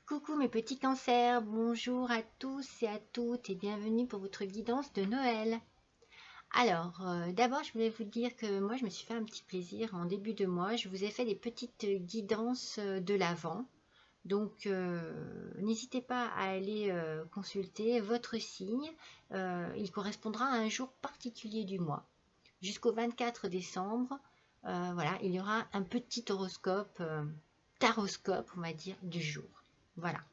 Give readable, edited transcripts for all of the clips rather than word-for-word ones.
Coucou mes petits cancers, bonjour à tous et à toutes et bienvenue pour votre guidance de Noël. Alors, d'abord je voulais vous dire que moi je me suis fait un petit plaisir en début de mois. Je vous ai fait des petites guidances de l'Avent. Donc, n'hésitez pas à aller consulter votre signe. Il correspondra à un jour particulier du mois. Jusqu'au 24 décembre, voilà, il y aura un petit horoscope, taroscope, on va dire, du jour. Voilà.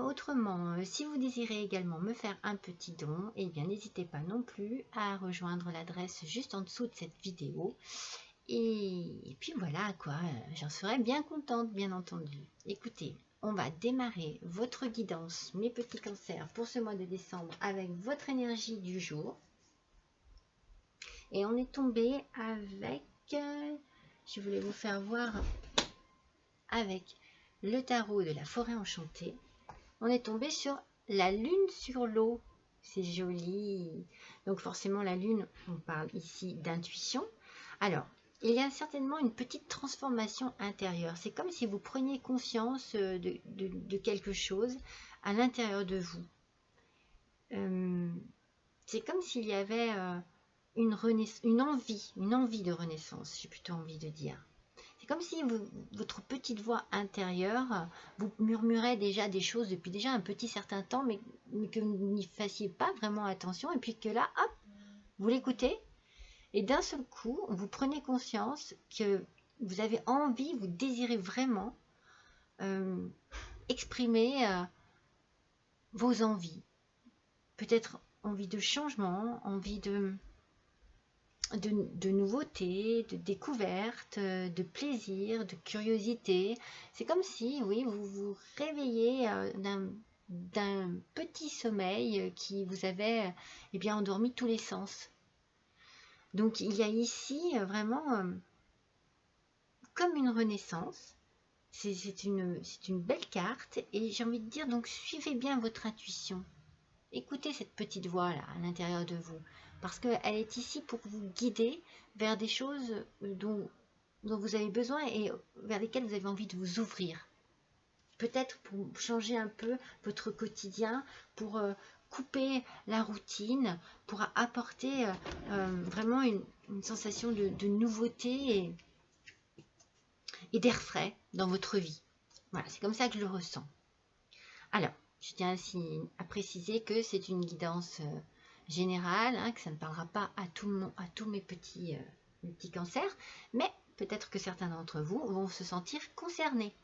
Autrement, si vous désirez également me faire un petit don, eh bien n'hésitez pas non plus à rejoindre l'adresse juste en dessous de cette vidéo. Et puis voilà quoi, j'en serais bien contente bien entendu. Écoutez, on va démarrer votre guidance, mes petits cancers, pour ce mois de décembre avec votre énergie du jour. Et on est tombé avec, je voulais vous faire voir avec le tarot de la forêt enchantée. On est tombé sur la lune sur l'eau. C'est joli. Donc forcément la lune, on parle ici d'intuition. Alors, il y a certainement une petite transformation intérieure. C'est comme si vous preniez conscience de quelque chose à l'intérieur de vous. C'est comme s'il y avait une envie de renaissance, j'ai plutôt envie de dire. C'est comme si votre petite voix intérieure vous murmurait déjà des choses depuis déjà un petit certain temps, mais que vous n'y fassiez pas vraiment attention, et puis que là, hop, vous l'écoutez, et d'un seul coup, vous prenez conscience que vous avez envie, vous désirez vraiment exprimer vos envies. Peut-être envie de changement, envie de nouveautés, de découvertes, de plaisir, de curiosité. C'est comme si, oui, vous vous réveillez d'un petit sommeil qui vous avait bien endormi tous les sens. Donc il y a ici vraiment comme une renaissance. C'est une belle carte et j'ai envie de dire, donc suivez bien votre intuition. Écoutez cette petite voix là à l'intérieur de vous, parce qu'elle est ici pour vous guider vers des choses dont vous avez besoin et vers lesquelles vous avez envie de vous ouvrir. Peut-être pour changer un peu votre quotidien, pour couper la routine, pour apporter vraiment une sensation de nouveauté et d'air frais dans votre vie. Voilà, c'est comme ça que je le ressens. Alors, je tiens ainsi à préciser que c'est une guidance générale, que ça ne parlera pas à tous mes petits cancers, mais peut-être que certains d'entre vous vont se sentir concernés.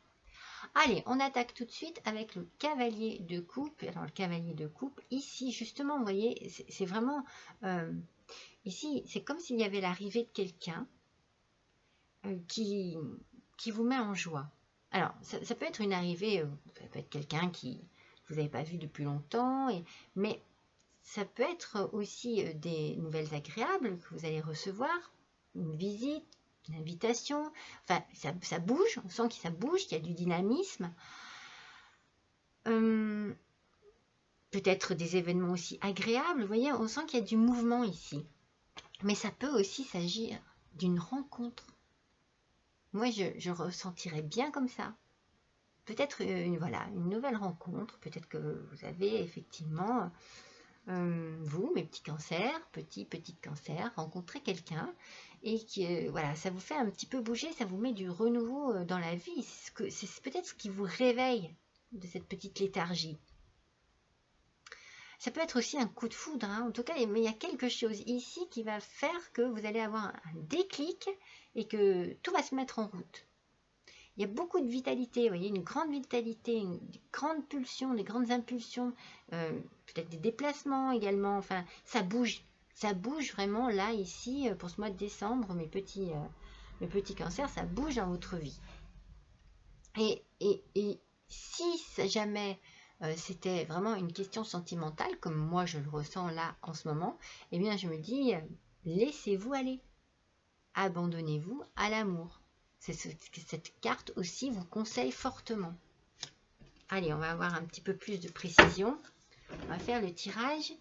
Allez, on attaque tout de suite avec le cavalier de coupe. Alors, le cavalier de coupe, ici, justement, vous voyez, c'est vraiment... ici, c'est comme s'il y avait l'arrivée de quelqu'un qui vous met en joie. Alors, ça peut être une arrivée, ça peut être quelqu'un qui vous n'avez pas vu depuis longtemps, mais ça peut être aussi des nouvelles agréables que vous allez recevoir, une visite, une invitation, enfin ça bouge, on sent que ça bouge, qu'il y a du dynamisme, peut-être des événements aussi agréables, vous voyez, on sent qu'il y a du mouvement ici, mais ça peut aussi s'agir d'une rencontre. Moi je ressentirais bien comme ça. Peut-être voilà, une nouvelle rencontre, peut-être que vous avez effectivement, vous, mes petits cancers, petites cancers, rencontré quelqu'un et que voilà, ça vous fait un petit peu bouger, ça vous met du renouveau dans la vie. C'est peut-être ce qui vous réveille de cette petite léthargie. Ça peut être aussi un coup de foudre, en tout cas, mais il y a quelque chose ici qui va faire que vous allez avoir un déclic et que tout va se mettre en route. Il y a beaucoup de vitalité, vous voyez, une grande vitalité, une grande pulsion, des grandes impulsions, peut-être des déplacements également, enfin, ça bouge vraiment là, ici, pour ce mois de décembre, mes petits cancers, ça bouge dans votre vie. Et si jamais c'était vraiment une question sentimentale, comme moi je le ressens là en ce moment, eh bien je me dis, laissez-vous aller, abandonnez-vous à l'amour. C'est ce que cette carte aussi vous conseille fortement. Allez, on va avoir un petit peu plus de précision. On va faire le tirage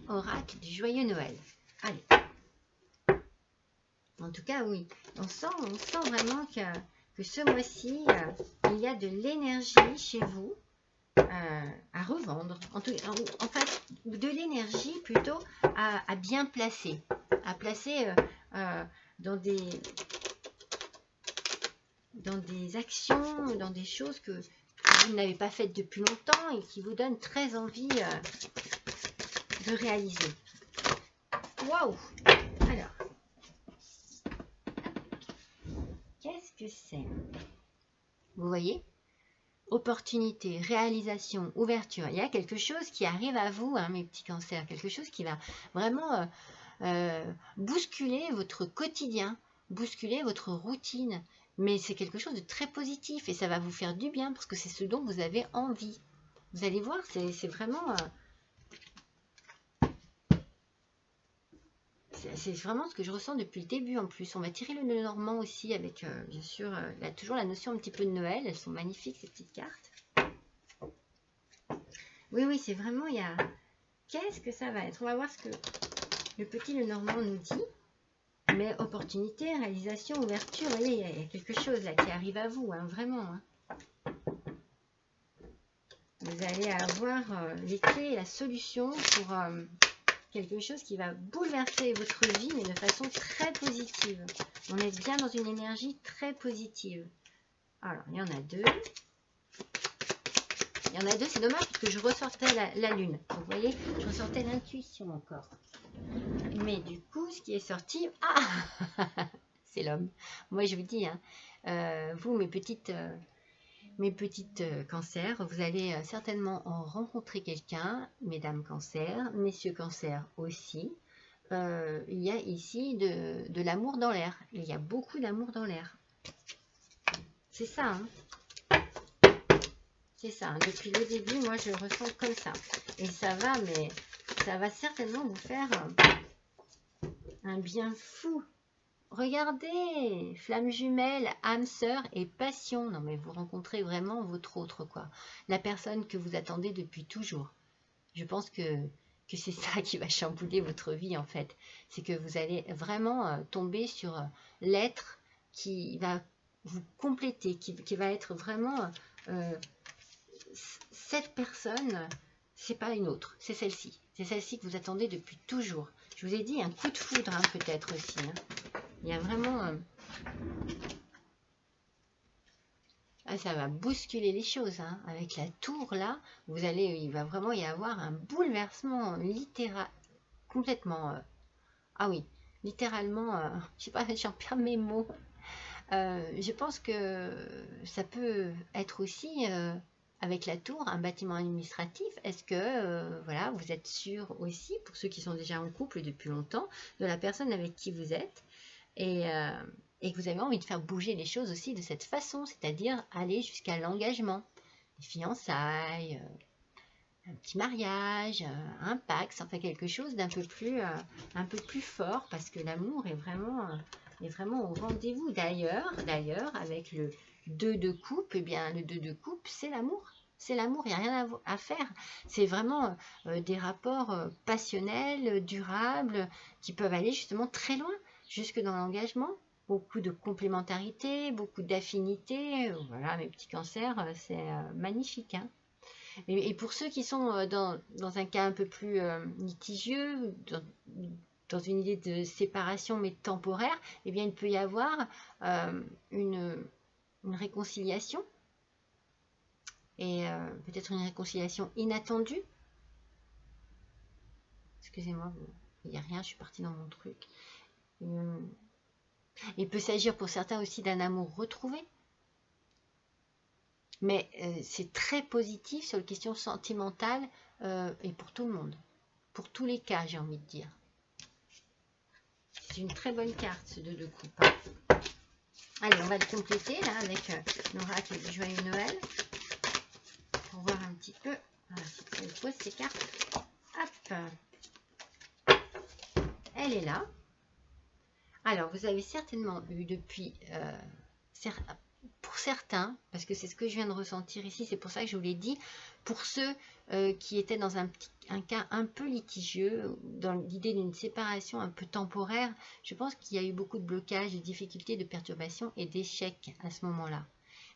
oracle du joyeux Noël. Allez. En tout cas, oui. On sent vraiment qu'il que ce mois-ci, il y a de l'énergie chez vous à revendre. En fait, de l'énergie plutôt à bien placer. À placer dans des actions, dans des choses que vous n'avez pas faites depuis longtemps et qui vous donnent très envie de réaliser. Waouh! Alors, qu'est-ce que c'est? Vous voyez? Opportunité, réalisation, ouverture. Il y a quelque chose qui arrive à vous, hein, mes petits cancers. Quelque chose qui va vraiment bousculer votre quotidien, bousculer votre routine. Mais c'est quelque chose de très positif et ça va vous faire du bien parce que c'est ce dont vous avez envie. Vous allez voir, c'est vraiment... c'est vraiment ce que je ressens depuis le début en plus. On va tirer le Normand aussi avec, bien sûr, là, toujours la notion un petit peu de Noël. Elles sont magnifiques ces petites cartes. Oui, oui, c'est vraiment, il y a... Qu'est-ce que ça va être? On va voir ce que le petit Lenormand nous dit. Mais opportunité, réalisation, ouverture, vous voyez, il y a quelque chose là qui arrive à vous, hein, vraiment. Hein. Vous allez avoir les clés et la solution pour quelque chose qui va bouleverser votre vie, mais de façon très positive. On est bien dans une énergie très positive. Alors, il y en a deux. Il y en a deux, c'est dommage parce que je ressortais la lune. Donc, vous voyez, je ressortais l'intuition encore. Mais du coup, ce qui est sorti... Ah c'est l'homme. Moi, je vous dis, hein, vous, mes petites cancers, vous allez certainement en rencontrer quelqu'un, mesdames cancers, messieurs cancers aussi. Il y a ici de l'amour dans l'air. Il y a beaucoup d'amour dans l'air. C'est ça, hein. C'est ça. Hein. Depuis le début, moi, je le ressens comme ça. Et ça va, mais ça va certainement vous faire un bien fou. Regardez, flamme jumelle, âme sœur et passion. Non mais vous rencontrez vraiment votre autre quoi. La personne que vous attendez depuis toujours. Je pense que c'est ça qui va chambouler votre vie en fait. C'est que vous allez vraiment tomber sur l'être qui va vous compléter, qui va être vraiment cette personne, c'est pas une autre, c'est celle-ci. C'est celle-ci que vous attendez depuis toujours. Je vous ai dit un coup de foudre hein, peut-être aussi. Hein. Il y a vraiment... Ah, ça va bousculer les choses. Hein. Avec la tour, là, il va vraiment y avoir un bouleversement littéral... Complètement... Ah oui, littéralement... je sais pas, j'en perds mes mots. Je pense que ça peut être aussi... avec la tour, un bâtiment administratif, est-ce que voilà, vous êtes sûr aussi, pour ceux qui sont déjà en couple depuis longtemps, de la personne avec qui vous êtes et que vous avez envie de faire bouger les choses aussi de cette façon, c'est-à-dire aller jusqu'à l'engagement, les fiançailles, un petit mariage, un Pacs, enfin quelque chose d'un peu plus fort, parce que l'amour est vraiment au rendez-vous. D'ailleurs, avec le 2 de coupe, eh bien le 2 de coupe, c'est l'amour. C'est l'amour, il n'y a rien à faire. C'est vraiment des rapports passionnels, durables, qui peuvent aller justement très loin, jusque dans l'engagement. Beaucoup de complémentarité, beaucoup d'affinité. Voilà, mes petits cancers, c'est magnifique. Hein. Et pour ceux qui sont dans un cas un peu plus litigieux, dans une idée de séparation mais temporaire, eh bien il peut y avoir une réconciliation. Et peut-être une réconciliation inattendue. Excusez-moi, il n'y a rien, je suis partie dans mon truc. Il peut s'agir pour certains aussi d'un amour retrouvé. Mais c'est très positif sur les questions sentimentales et pour tout le monde. Pour tous les cas, j'ai envie de dire. C'est une très bonne carte, ce 2 de coupe. Allez, on va le compléter là avec l'oracle du Joyeux Noël. Pour voir un petit peu. Voilà, elle pose ses cartes. Hop. Elle est là. Alors, vous avez certainement eu depuis pour certains, parce que c'est ce que je viens de ressentir ici, c'est pour ça que je vous l'ai dit, pour ceux qui étaient dans un cas un peu litigieux, dans l'idée d'une séparation un peu temporaire, je pense qu'il y a eu beaucoup de blocages, de difficultés, de perturbations et d'échecs à ce moment-là.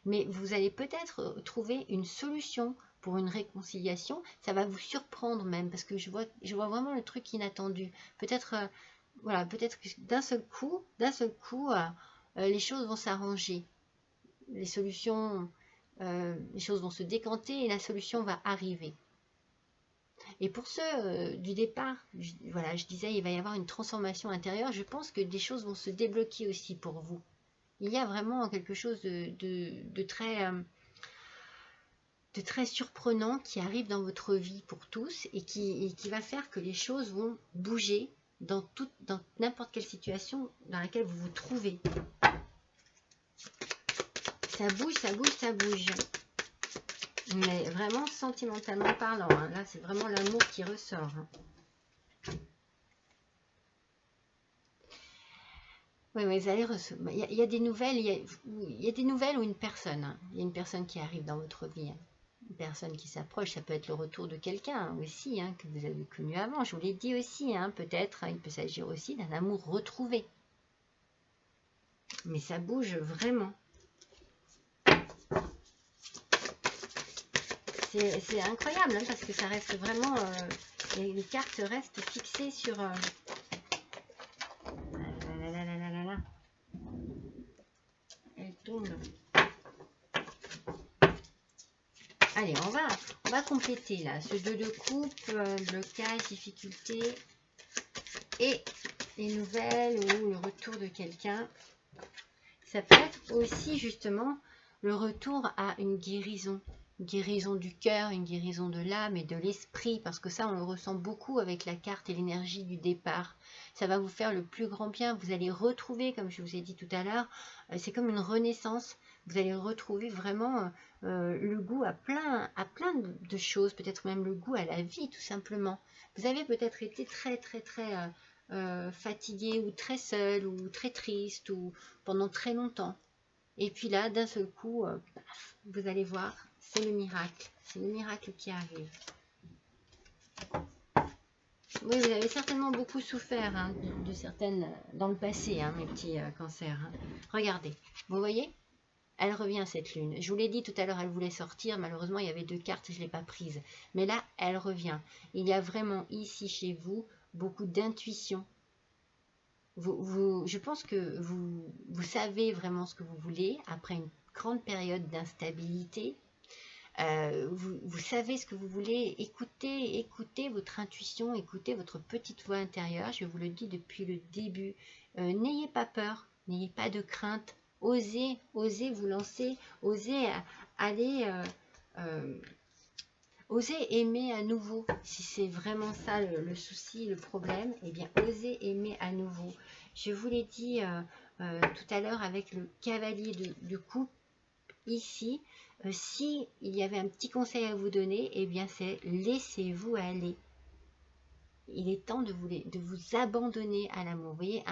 Mais vous allez peut-être trouver une solution pour une réconciliation. Ça va vous surprendre même, parce que je vois vraiment le truc inattendu. Peut-être voilà, peut-être que d'un seul coup, les choses vont s'arranger. Les solutions, les choses vont se décanter et la solution va arriver. Et pour ceux du départ, voilà, je disais, il va y avoir une transformation intérieure. Je pense que des choses vont se débloquer aussi pour vous. Il y a vraiment quelque chose de très surprenant qui arrive dans votre vie pour tous et qui va faire que les choses vont bouger dans n'importe quelle situation dans laquelle vous vous trouvez. Ça bouge, ça bouge, ça bouge. Mais vraiment sentimentalement parlant, hein. Là c'est vraiment l'amour qui ressort. Hein. Oui, mais vous allez recevoir. Il y a des nouvelles, il y a des nouvelles ou une personne. Hein. Il y a une personne qui arrive dans votre vie. Hein. Une personne qui s'approche, ça peut être le retour de quelqu'un aussi, hein, que vous avez connu avant. Je vous l'ai dit aussi, hein, peut-être, hein, il peut s'agir aussi d'un amour retrouvé. Mais ça bouge vraiment. C'est incroyable, hein, parce que ça reste vraiment... les cartes restent fixées sur... Elle tombe. Allez, on va compléter là. Ce 2 de coupe, blocage, difficulté et les nouvelles ou le retour de quelqu'un. Ça peut être aussi justement le retour à une guérison du cœur, une guérison de l'âme et de l'esprit, parce que ça on le ressent beaucoup avec la carte et l'énergie du départ. Ça va vous faire le plus grand bien, vous allez retrouver, comme je vous ai dit tout à l'heure, c'est comme une renaissance, vous allez retrouver vraiment le goût à plein de choses, peut-être même le goût à la vie tout simplement. Vous avez peut-être été très fatigué ou très seul ou très triste ou pendant très longtemps. Et puis là, d'un seul coup, vous allez voir, c'est le miracle qui arrive. Oui, vous avez certainement beaucoup souffert hein, de certaines dans le passé, hein, mes petits cancers. Hein. Regardez, vous voyez, elle revient cette lune. Je vous l'ai dit tout à l'heure, elle voulait sortir. Malheureusement, il y avait 2 cartes, je ne l'ai pas prise. Mais là, elle revient. Il y a vraiment ici chez vous beaucoup d'intuition. Je pense que vous savez vraiment ce que vous voulez après une grande période d'instabilité. Vous savez ce que vous voulez. Écoutez votre intuition, écoutez votre petite voix intérieure. Je vous le dis depuis le début. N'ayez pas peur, n'ayez pas de crainte. Osez vous lancer, osez aller... Osez aimer à nouveau, si c'est vraiment ça le souci, le problème, eh bien osez aimer à nouveau. Je vous l'ai dit tout à l'heure avec le cavalier de coupe, ici, si il y avait un petit conseil à vous donner, eh bien c'est laissez-vous aller. Il est temps de vous abandonner à l'amour. Vous voyez,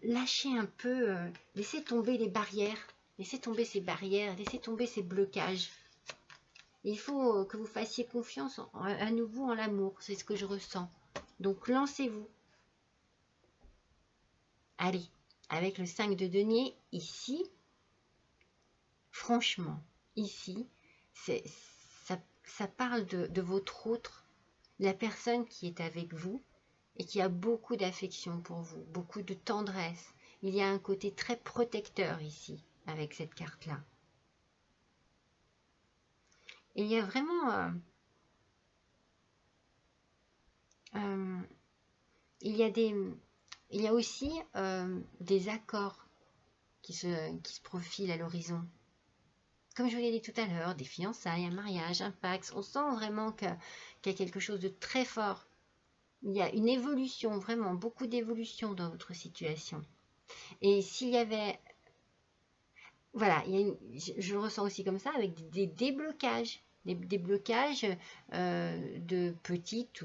lâchez un peu, laissez tomber les barrières. Laissez tomber ces barrières, laissez tomber ces blocages. Il faut que vous fassiez confiance à nouveau en l'amour, c'est ce que je ressens. Donc lancez-vous. Allez, avec le 5 de denier, ici, franchement, ici, ça parle de votre autre, la personne qui est avec vous et qui a beaucoup d'affection pour vous, beaucoup de tendresse. Il y a un côté très protecteur ici, avec cette carte-là. Il y a vraiment... il y a aussi des accords qui se profilent à l'horizon. Comme je vous l'ai dit tout à l'heure, des fiançailles, un mariage, un pax. On sent vraiment qu'il y a quelque chose de très fort. Il y a une évolution, vraiment beaucoup d'évolution dans votre situation. Et s'il y avait... Voilà, je le ressens aussi comme ça, avec des déblocages. Des déblocages de petites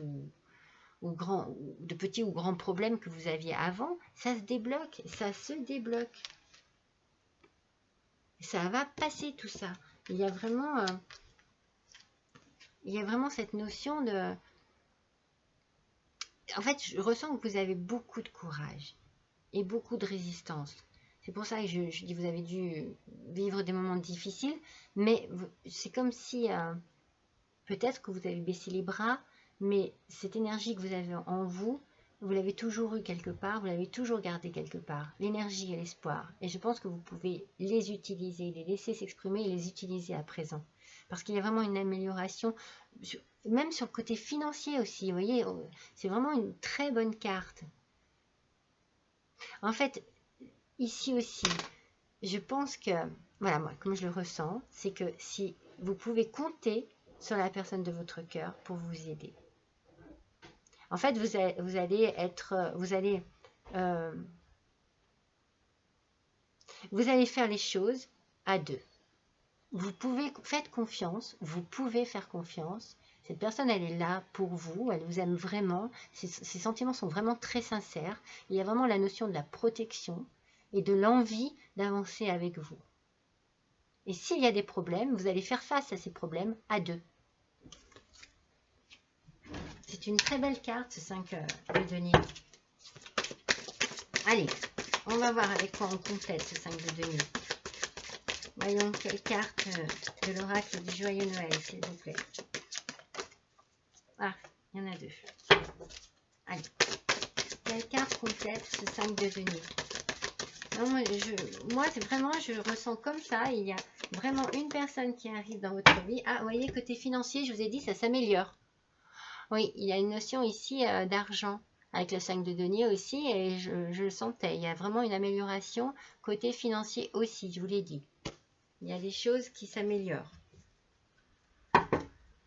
ou de petits ou grands problèmes que vous aviez avant, ça se débloque, ça se débloque. Ça va passer tout ça. Il y a vraiment cette notion de... En fait, je ressens que vous avez beaucoup de courage et beaucoup de résistance. C'est pour ça que je dis que vous avez dû vivre des moments difficiles, mais c'est comme si peut-être que vous avez baissé les bras, mais cette énergie que vous avez en vous, vous l'avez toujours eu quelque part, vous l'avez toujours gardée quelque part, l'énergie et l'espoir. Et je pense que vous pouvez les utiliser, les laisser s'exprimer et les utiliser à présent. Parce qu'il y a vraiment une amélioration, même sur le côté financier aussi, vous voyez, c'est vraiment une très bonne carte. En fait, ici aussi, je pense que, voilà, moi, comme je le ressens, c'est que si vous pouvez compter sur la personne de votre cœur pour vous aider. En fait, vous allez faire les choses à deux. Faites confiance, vous pouvez faire confiance. Cette personne, elle est là pour vous, elle vous aime vraiment. Ses sentiments sont vraiment très sincères. Il y a vraiment la notion de la protection et de l'envie d'avancer avec vous. Et s'il y a des problèmes, vous allez faire face à ces problèmes à deux. C'est une très belle carte, ce 5 de denier. Allez, on va voir avec quoi on complète ce 5 de denier. Voyons quelle carte de l'oracle du joyeux Noël, s'il vous plaît. Ah, il y en a deux. Allez, quelle carte complète ce 5 de denier? Non, moi c'est vraiment, je ressens comme ça, il y a vraiment une personne qui arrive dans votre vie. Ah, vous voyez, côté financier, je vous ai dit, ça s'améliore. Oui, il y a une notion ici d'argent avec le 5 de denier aussi, et je le sentais. Il y a vraiment une amélioration côté financier aussi, je vous l'ai dit. Il y a des choses qui s'améliorent.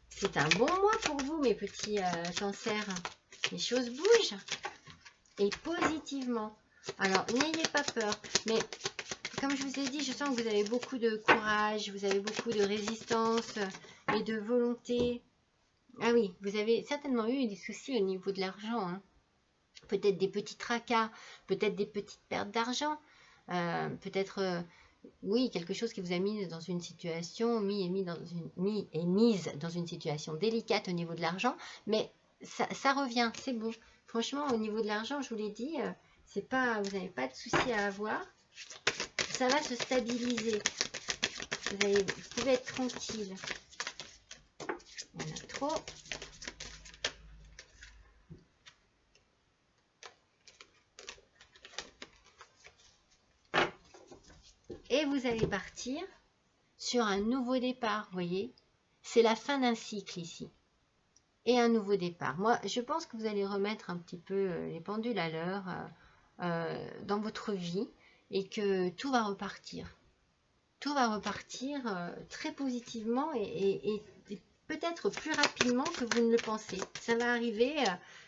C'est un bon mois pour vous, mes petits cancers. Les choses bougent. Et positivement. Alors, n'ayez pas peur. Mais comme je vous ai dit, je sens que vous avez beaucoup de courage, vous avez beaucoup de résistance et de volonté. Ah oui, vous avez certainement eu des soucis au niveau de l'argent. Hein. Peut-être des petits tracas, peut-être des petites pertes d'argent. Peut-être... oui, quelque chose qui vous a mis dans une situation, mise dans une situation délicate au niveau de l'argent, mais ça revient, c'est bon. Franchement, au niveau de l'argent, je vous l'ai dit, vous n'avez pas de souci à avoir. Ça va se stabiliser. Vous pouvez être tranquille. Il y en a trop. Et vous allez partir sur un nouveau départ, vous voyez. C'est la fin d'un cycle ici. Et un nouveau départ. Moi, je pense que vous allez remettre un petit peu les pendules à l'heure dans votre vie et que tout va repartir. Tout va repartir très positivement et peut-être plus rapidement que vous ne le pensez. Ça va arriver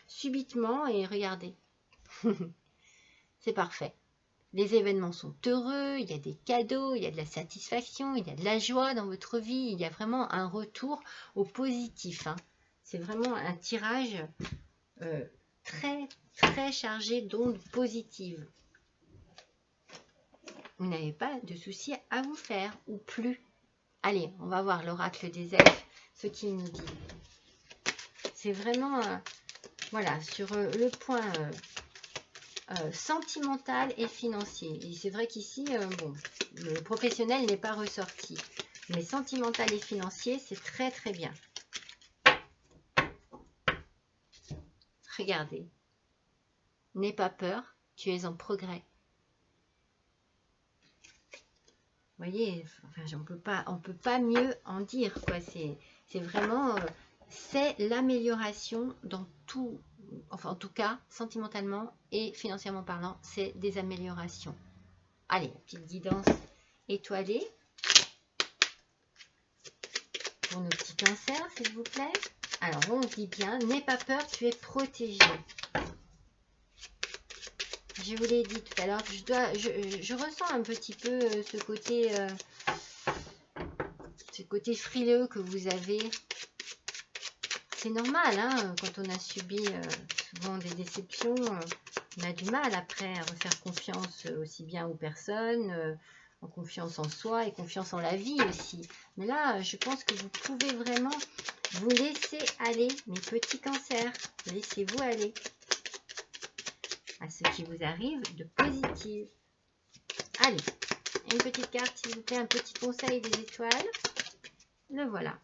subitement et regardez. C'est parfait. Les événements sont heureux, il y a des cadeaux, il y a de la satisfaction, il y a de la joie dans votre vie, il y a vraiment un retour au positif. Hein. C'est vraiment un tirage très, très chargé d'ondes positives. Vous n'avez pas de soucis à vous faire, ou plus. Allez, on va voir l'oracle des elfes, ce qu'il nous dit. C'est vraiment, voilà, sur le point sentimental et financier. Et c'est vrai qu'ici, bon, le professionnel n'est pas ressorti. Mais sentimental et financier, c'est très, très bien. Regardez. N'aie pas peur, tu es en progrès. Vous voyez, enfin, on peut pas mieux en dire, quoi. C'est vraiment, c'est l'amélioration dans tout, enfin en tout cas, sentimentalement et financièrement parlant, c'est des améliorations. Allez, petite guidance étoilée pour nos petits cancers, s'il vous plaît. Alors, on dit bien, n'aie pas peur, tu es protégé. Je vous l'ai dit tout à l'heure, je ressens un petit peu ce côté frileux que vous avez. C'est normal, hein, quand on a subi souvent des déceptions, on a du mal après à refaire confiance aussi bien aux personnes, en confiance en soi et confiance en la vie aussi. Mais là, je pense que vous pouvez vraiment vous laisser aller, mes petits cancers. Laissez-vous aller à ce qui vous arrive de positif. Allez, une petite carte, s'il vous plaît, un petit conseil des étoiles. Le voilà.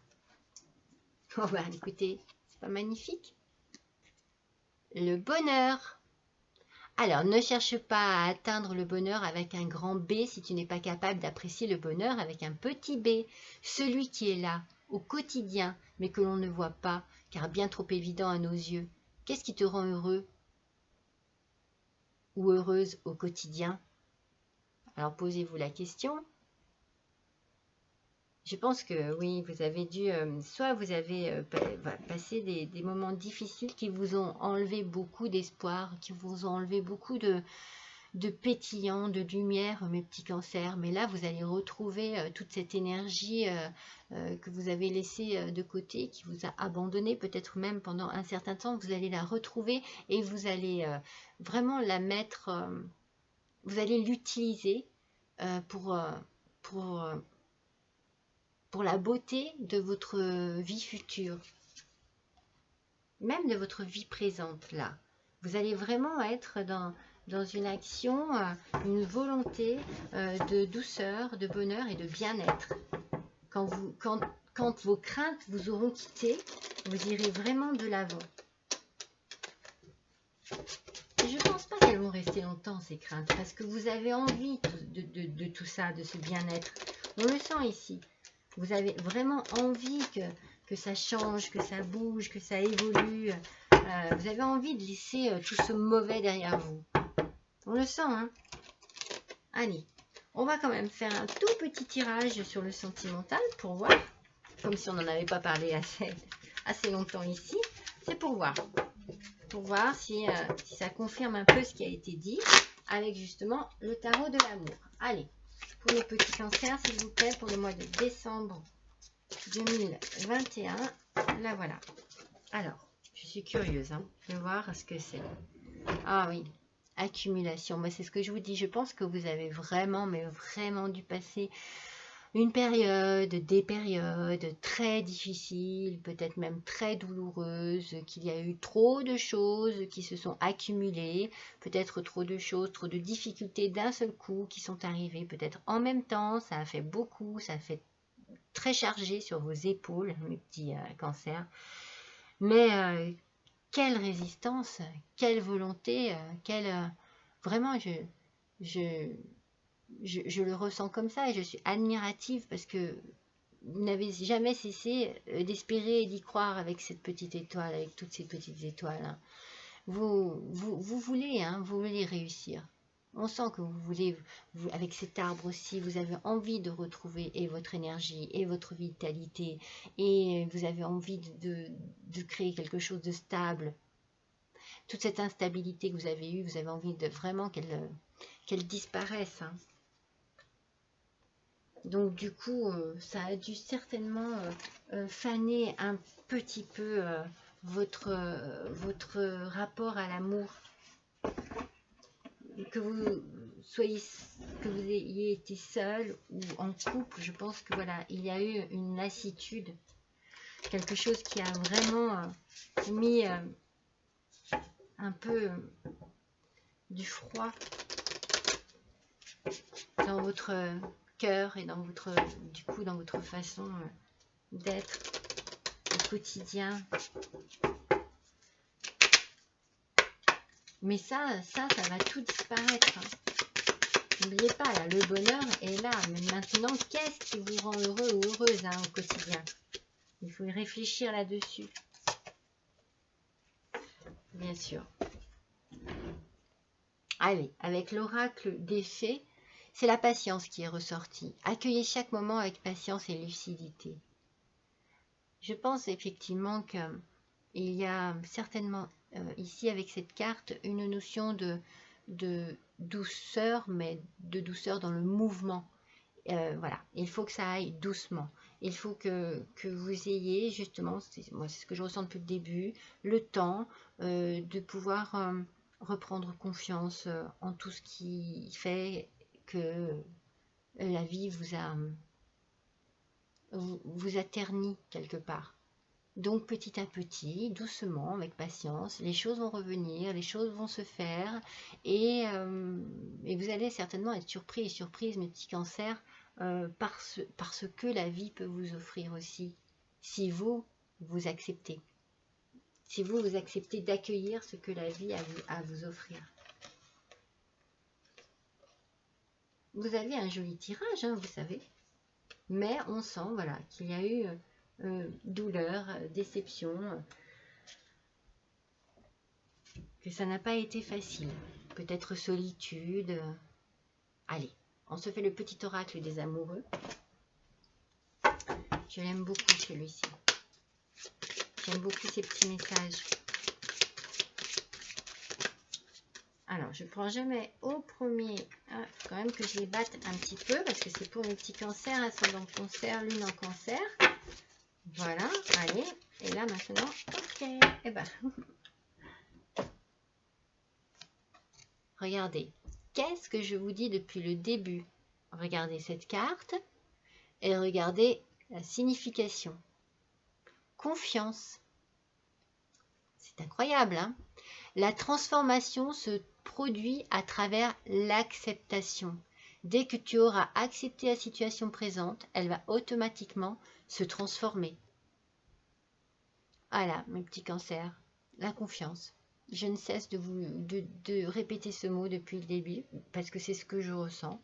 Oh bah écoutez, c'est pas magnifique? Le bonheur. Alors, ne cherche pas à atteindre le bonheur avec un grand B si tu n'es pas capable d'apprécier le bonheur avec un petit b. Celui qui est là, au quotidien, mais que l'on ne voit pas, car bien trop évident à nos yeux. Qu'est-ce qui te rend heureux ou heureuse au quotidien? Alors, posez-vous la question. Je pense que oui, vous avez dû, soit vous avez passé des moments difficiles qui vous ont enlevé beaucoup d'espoir, qui vous ont enlevé beaucoup de pétillant, de lumière, mes petits cancers. Mais là, vous allez retrouver toute cette énergie que vous avez laissée de côté, qui vous a abandonné, peut-être même pendant un certain temps. Vous allez la retrouver et vous allez vraiment la mettre, vous allez l'utiliser pour la beauté de votre vie future, même de votre vie présente là. Vous allez vraiment être dans une action, une volonté de douceur, de bonheur et de bien-être. Quand vos craintes vous auront quitté, vous irez vraiment de l'avant. Je ne pense pas qu'elles vont rester longtemps, ces craintes, parce que vous avez envie de tout ça, de ce bien-être. On le sent ici. Vous avez vraiment envie que ça change, que ça bouge, que ça évolue. Vous avez envie de laisser tout ce mauvais derrière vous. On le sent, hein? Allez, on va quand même faire un tout petit tirage sur le sentimental pour voir. Comme si on n'en avait pas parlé assez longtemps ici. C'est pour voir. Pour voir si ça confirme un peu ce qui a été dit avec justement le tarot de l'amour. Allez, pour les petits cancers, s'il vous plaît, pour le mois de décembre 2021. Là, voilà. Alors, je suis curieuse de voir ce que c'est. Ah oui, accumulation. Moi, c'est ce que je vous dis. Je pense que vous avez vraiment, mais vraiment dû passer une période, des périodes très difficiles, peut-être même très douloureuses, qu'il y a eu trop de choses qui se sont accumulées, peut-être trop de choses, trop de difficultés d'un seul coup qui sont arrivées, peut-être en même temps, ça a fait beaucoup, ça a fait très chargé sur vos épaules, mes petits cancers. Mais quelle résistance, quelle volonté, vraiment, je le ressens comme ça et je suis admirative parce que vous n'avez jamais cessé d'espérer et d'y croire avec cette petite étoile, avec toutes ces petites étoiles. Hein. Vous voulez réussir. On sent que vous voulez, avec cet arbre aussi, vous avez envie de retrouver et votre énergie et votre vitalité et vous avez envie de créer quelque chose de stable. Toute cette instabilité que vous avez eue, vous avez envie de vraiment qu'elle disparaisse. Hein. Donc du coup, ça a dû certainement faner un petit peu votre rapport à l'amour. Que vous ayez été seul ou en couple, je pense que voilà, il y a eu une lassitude, quelque chose qui a vraiment mis un peu du froid dans votre cœur et dans votre façon d'être au quotidien. Mais ça va tout disparaître. Hein. N'oubliez pas, là, le bonheur est là. Mais maintenant, qu'est-ce qui vous rend heureux ou heureuse au quotidien? Il faut y réfléchir là-dessus. Bien sûr. Allez, avec l'oracle des fées, c'est la patience qui est ressortie. Accueillez chaque moment avec patience et lucidité. Je pense effectivement qu'il y a certainement ici avec cette carte une notion de douceur, mais de douceur dans le mouvement. Voilà, il faut que ça aille doucement. Il faut que vous ayez justement, moi c'est ce que je ressens depuis le début, le temps de pouvoir reprendre confiance en tout ce qui fait que la vie vous a terni quelque part. Donc petit à petit, doucement, avec patience, les choses vont revenir, les choses vont se faire et vous allez certainement être surpris et surprise, mes petits cancers, parce que la vie peut vous offrir aussi, si vous vous acceptez. Si vous vous acceptez d'accueillir ce que la vie a à vous offrir. Vous avez un joli tirage, hein, vous savez. Mais on sent voilà, qu'il y a eu douleur, déception, que ça n'a pas été facile. Peut-être solitude. Allez, on se fait le petit oracle des amoureux. Je l'aime beaucoup celui-ci. J'aime beaucoup ces petits messages. Alors, je ne prends jamais au premier. Il faut quand même que je les batte un petit peu parce que c'est pour mes petits cancers, ascendant cancer, lune en cancer. Voilà, allez. Et là maintenant, ok. Et ben, regardez. Qu'est-ce que je vous dis depuis le début? Regardez cette carte et regardez la signification. Confiance. C'est incroyable, hein? La transformation se produit à travers l'acceptation. Dès que tu auras accepté la situation présente, elle va automatiquement se transformer. Voilà, mes petits cancers, la confiance. Je ne cesse de répéter ce mot depuis le début, parce que c'est ce que je ressens.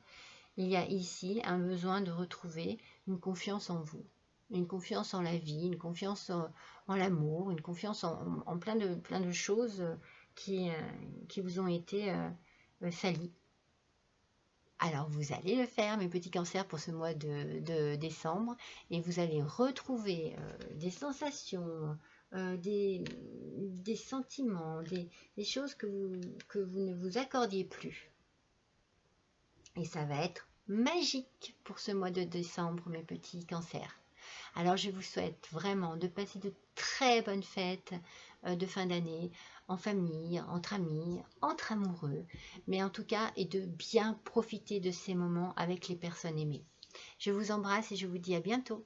Il y a ici un besoin de retrouver une confiance en vous, une confiance en la vie, une confiance en l'amour, une confiance en plein de choses qui vous ont été salies. Alors vous allez le faire, mes petits cancers, pour ce mois de décembre, et vous allez retrouver des sensations, des sentiments, des choses que vous ne vous accordiez plus. Et ça va être magique pour ce mois de décembre, mes petits cancers. Alors je vous souhaite vraiment de passer de très bonnes fêtes de fin d'année, en famille, entre amis, entre amoureux, mais en tout cas, et de bien profiter de ces moments avec les personnes aimées. Je vous embrasse et je vous dis à bientôt.